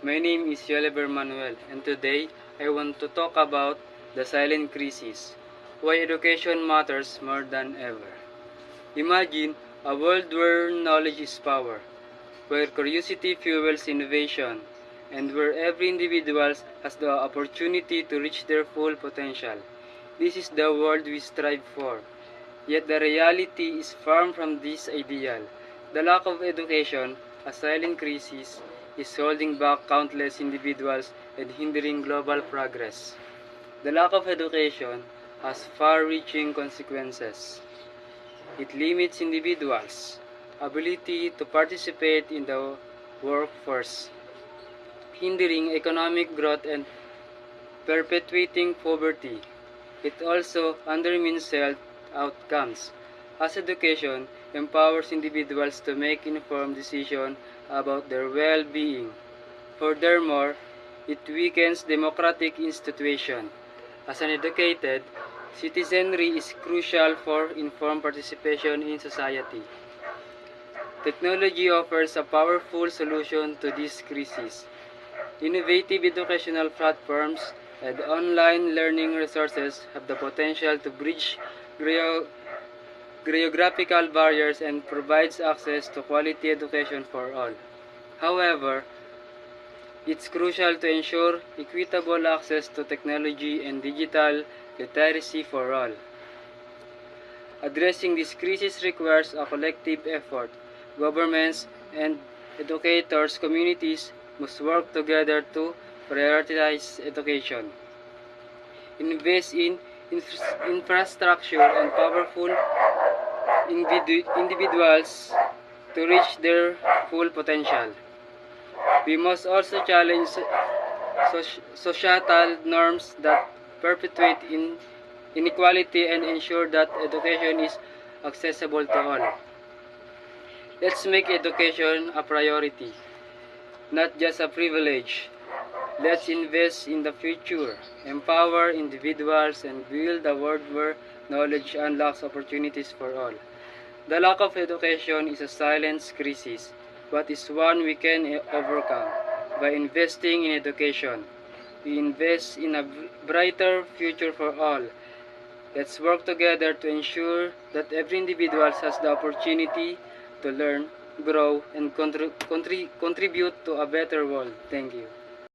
My name is Oliver Manuel, and today I want to talk about the silent crisis, why education matters more than ever. Imagine a world where knowledge is power, where curiosity fuels innovation, and where every individual has the opportunity to reach their full potential. This is the world we strive for. Yet the reality is far from this ideal. The lack of education, a silent crisis, is holding back countless individuals and hindering global progress. The lack of education has far-reaching consequences. It limits individuals' ability to participate in the workforce, hindering economic growth and perpetuating poverty. It also undermines health outcomes, as education empowers individuals to make informed decisions about their well-being. Furthermore, it weakens democratic institutions. As an educated, citizenry is crucial for informed participation in society. Technology offers a powerful solution to this crisis. Innovative educational platforms and online learning resources have the potential to bridge geographical barriers and provides access to quality education for all. However, it's crucial to ensure equitable access to technology and digital literacy for all. Addressing this crisis requires a collective effort. Governments and educators communities must work together to prioritize education, invest in infrastructure, and powerful individuals to reach their full potential. We must also challenge societal norms that perpetuate inequality and ensure that education is accessible to all. Let's make education a priority, not just a privilege. Let's invest in the future, empower individuals, and build a world where knowledge unlocks opportunities for all. The lack of education is a silent crisis, but is one we can overcome. By investing in education, we invest in a brighter future for all. Let's work together to ensure that every individual has the opportunity to learn, grow, and contribute to a better world. Thank you.